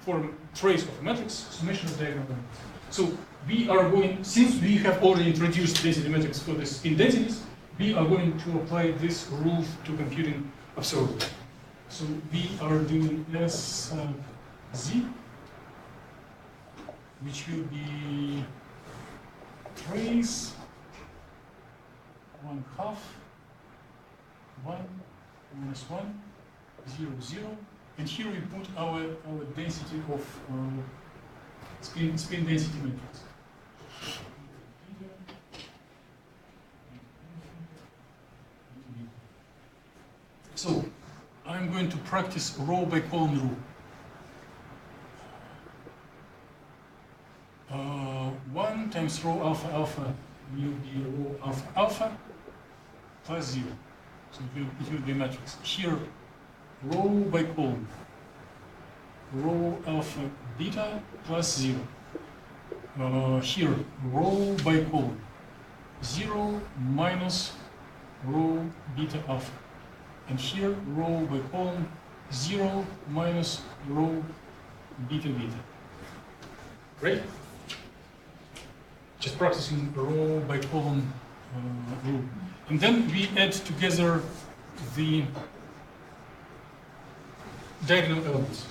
For trace of a matrix, summation of diagonal elements. So we are going, since we have already introduced density matrix for this in densities, we are going to apply this rule to computing observable. So we are doing S Z, which will be trace 1/2 1 minus 1 0 0, and here we put our density of spin density matrix. So I'm going to practice row by column rule. 1 times row alpha alpha will be row alpha alpha plus 0. So it will be a matrix. Here, row by column. Row alpha beta plus 0. Here, row by column. 0 minus row beta alpha. And here, row by column, 0 minus row beta beta. Right? Just practicing row by column rule. And then we add together the diagonal elements.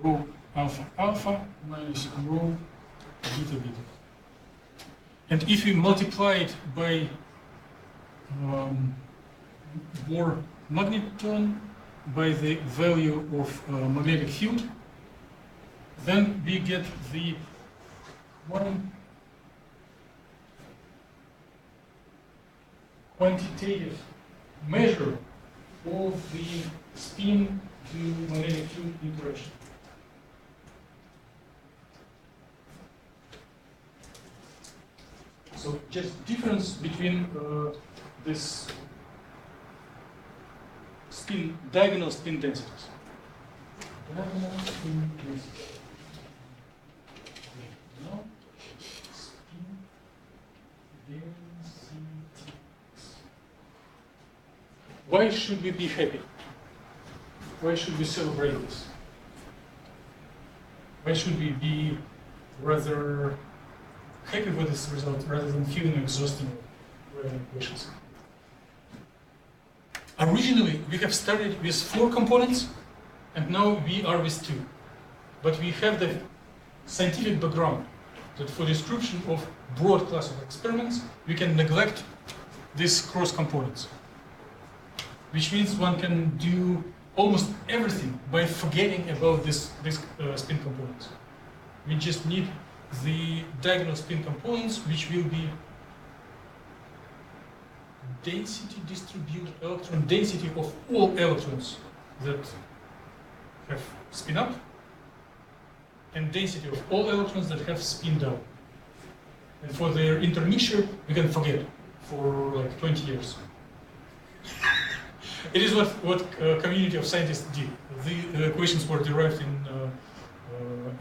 Row alpha alpha minus row beta beta. And if we multiply it by more magneton, by the value of magnetic field, then we get the one quantitative measure of the spin to magnetic field interaction. So just difference between this diagonal spin densities. Diagonal spin density. Diagonal spin densities. Why should we be happy? Why should we celebrate this? Why should we be rather happy with this result rather than feeling exhausting equations? Originally, we have started with 4 components, and now we are with 2. but we have the scientific background that for description of broad class of experiments, we can neglect these cross components, which means one can do almost everything by forgetting about these spin components. We just need the diagonal spin components, which will be density distributed electron density of all electrons that have spin up, and density of all electrons that have spin down. And for their intermixture, we can forget for like 20 years. It is what community of scientists did. The equations were derived in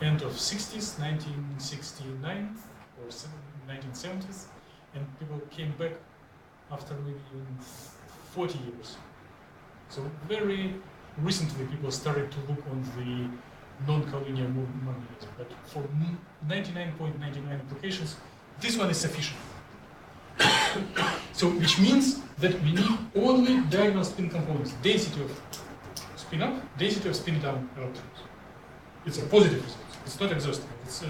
end of 60s, 1969 or 1970s, and people came back after maybe 40 years. So very recently people started to look on the non-collinear magnetism, but for 99.99 applications, this one is sufficient. So, which means that we need only diagonal spin components, density of spin up, density of spin down electrons. It's a positive result. It's not exhaustive. It's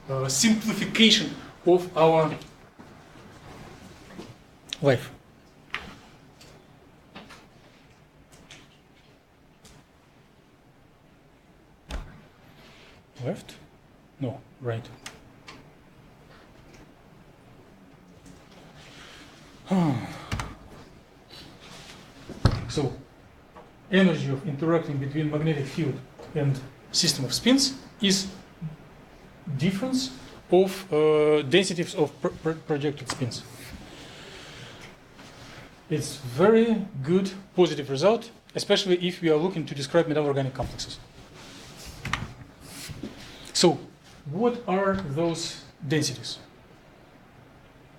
a simplification of our life. Left? No, right. So, energy of interacting between magnetic field and system of spins is difference of densities of projected spins. It's very good positive result, especially if we are looking to describe metal-organic complexes. So, what are those densities?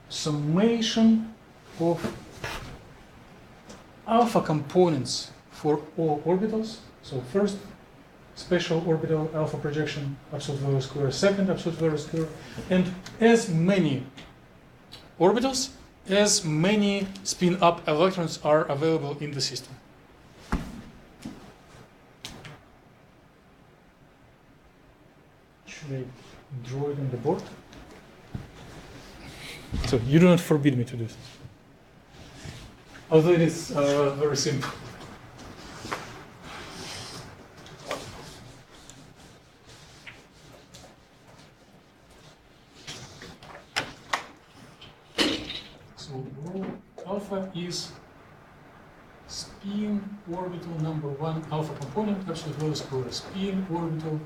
Summation of alpha components for all orbitals. So first, special orbital alpha projection, absolute value square, second absolute value square, and as many orbitals, as many spin-up electrons are available in the system. Should I draw it on the board? So you do not forbid me to do this. Although it is very simple. So rho alpha is spin orbital number 1 alpha component absolute value square, spin orbital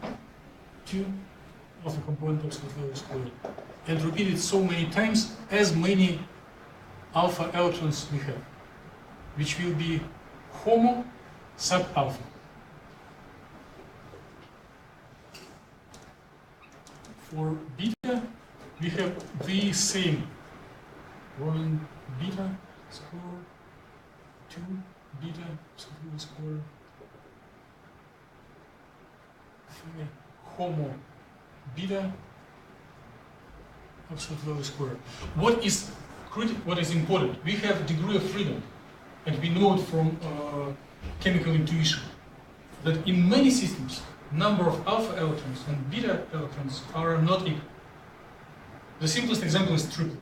2 alpha component absolute value square, and repeat it so many times as many alpha electrons we have, which will be HOMO sub alpha. For beta, we have the same 1 beta square, 2 beta square, 3 HOMO beta absolute value square. What is important? We have degree of freedom, and we know it from chemical intuition that in many systems, number of alpha electrons and beta electrons are not equal. The simplest example is triple.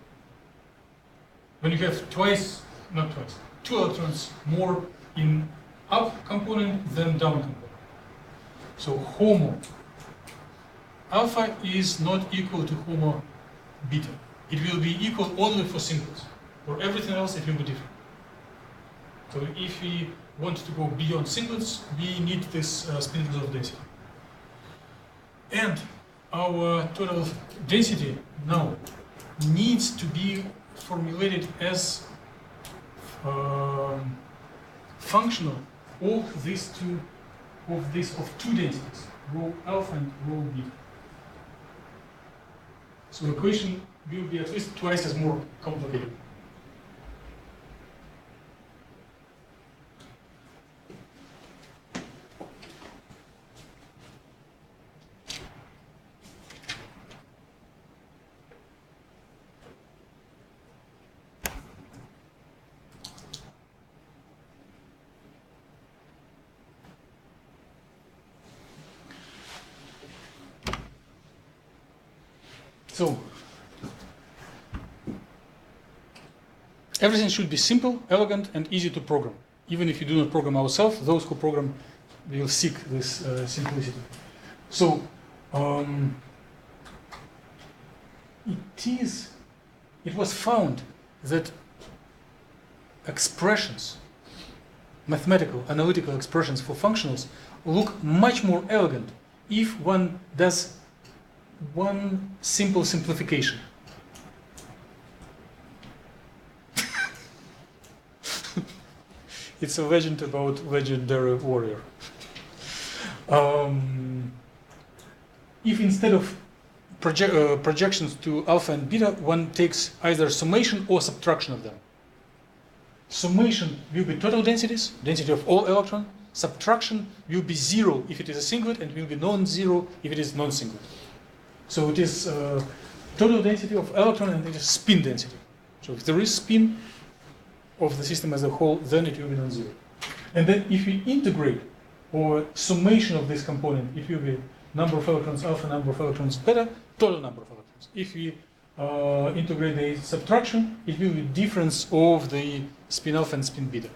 When you have two electrons more in up component than down component. So HOMO alpha is not equal to HOMO beta. It will be equal only for singles. For everything else, it will be different. So if we want to go beyond singlets, we need this spin resolved density. And our total density now needs to be formulated as functional of two densities, rho alpha and rho beta. So the equation will be at least twice as more complicated. So everything should be simple, elegant, and easy to program. Even if you do not program ourselves, those who program will seek this simplicity. So it was found that expressions, mathematical, analytical expressions for functionals look much more elegant if one does one simple simplification. It's a legend about legendary warrior. If instead of projections to alpha and beta, one takes either summation or subtraction of them. Summation will be total densities, density of all electrons. Subtraction will be zero if it is a singlet, and will be non-zero if it is non-singlet. So it is total density of electron, and it is spin density. So if there is spin of the system as a whole, then it will be non-zero. And then if we integrate, or summation of this component, it will be number of electrons alpha, number of electrons beta, total number of electrons. If we integrate the subtraction, it will be difference of the spin alpha and spin beta,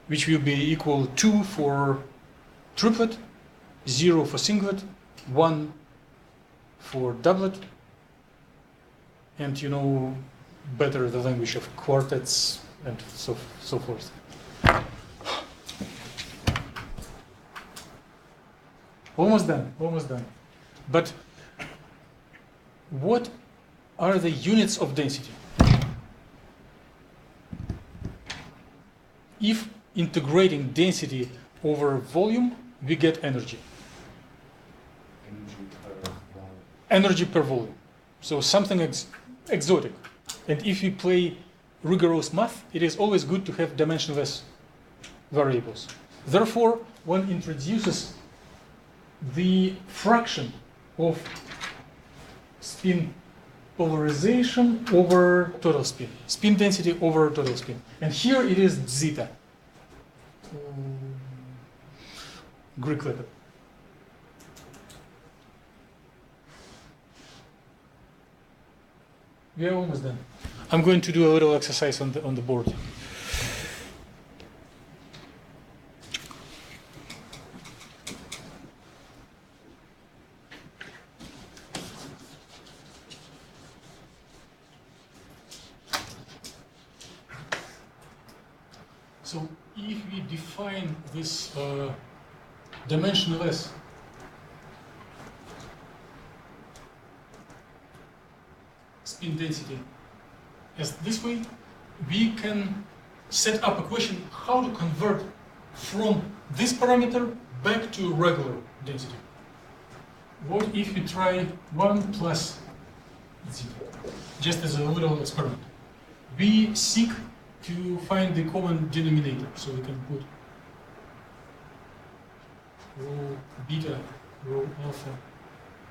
which will be equal 2 for triplet, 0 for singlet, 1 for doublet, and you know better the language of quartets and so forth. Almost done, almost done. But what are the units of density? If integrating density over volume, we get energy. Energy per volume. So something exotic. And if we play rigorous math, it is always good to have dimensionless variables. Therefore, one introduces the fraction of spin polarization over total spin. Spin density over total spin. And here it is zeta. Greek letter. We are almost done. I'm going to do a little exercise on the board. So if we define this dimensionless spin density as this way, we can set up a question how to convert from this parameter back to regular density. What if we try 1 plus zeta, just as a little experiment? We seek to find the common denominator, so we can put rho beta, rho alpha,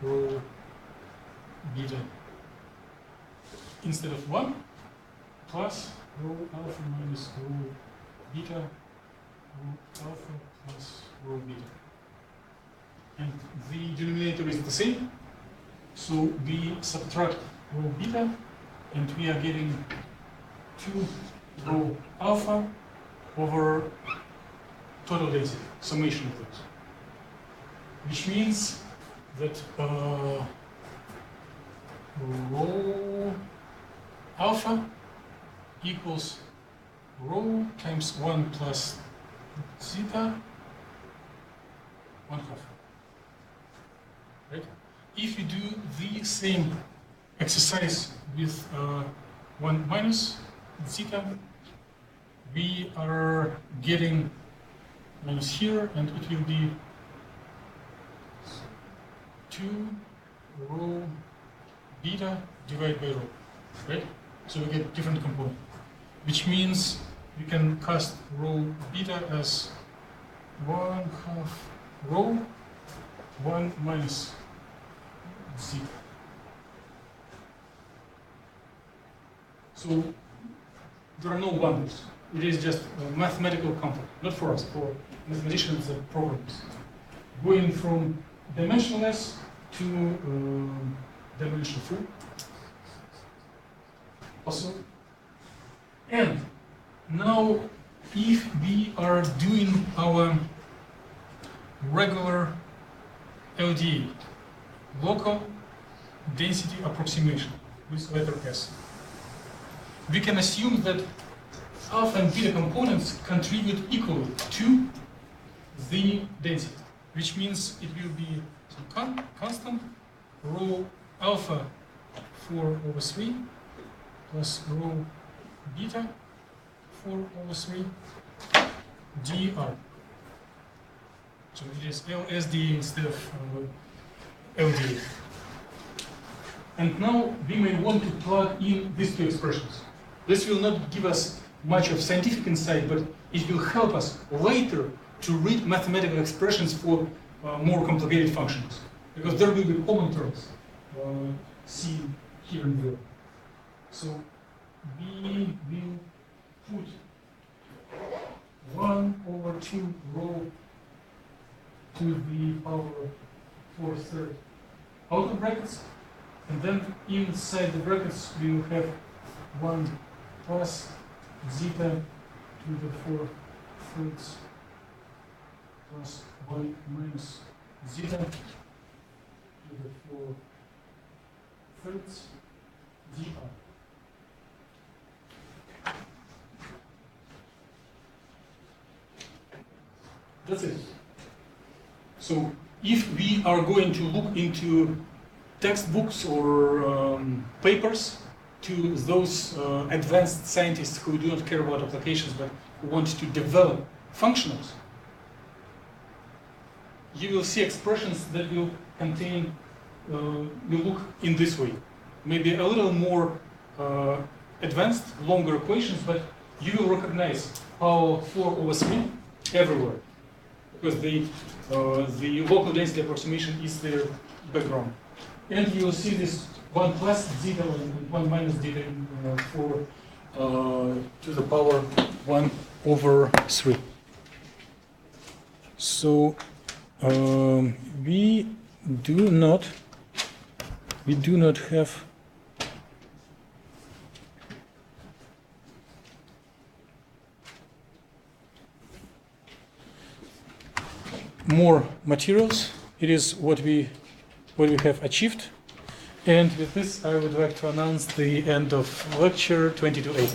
rho beta instead of 1 plus rho alpha minus rho beta, rho alpha plus rho beta. And the denominator is the same, so we subtract rho beta, and we are getting 2 rho alpha over total density, summation of those. Which means that rho alpha equals rho times 1 plus zeta 1/2. Right? If you do the same exercise with 1 minus zeta, we are getting minus here, and it will be 2 rho beta divided by rho, right? So we get different component, which means we can cast rho beta as 1/2 rho 1 minus zeta. So there are no wonders. It is just a mathematical comfort, not for us, for mathematicians and programmers. Going from dimensionless to dimension 4. Also, and now if we are doing our regular LDA, local density approximation with letter S, we can assume that alpha and beta components contribute equally to the density, which means it will be some constant rho alpha 4/3 plus rho beta 4/3 dr. So it is LSD instead of LDA. And now we may want to plug in these two expressions. This will not give us much of scientific insight, but it will help us later to read mathematical expressions for more complicated functions, because there will be common terms seen here and there. So we will put 1/2 rho to the power 4/3 out of brackets, and then inside the brackets we will have 1 plus zeta to the 4/3 plus 1 minus zeta to the 4/3 dr. That's it. So if we are going to look into textbooks or papers to those advanced scientists who do not care about applications but who want to develop functionals, you will see expressions that will contain, will look in this way. Maybe a little more advanced, longer equations, but you will recognize power 4/3 everywhere, because the local density approximation is their background. And you will see this 1 plus zeta and 1 minus zeta to the power 1/3. So we do not have more materials. It is what we have achieved. And with this, I would like to announce the end of lecture 22A.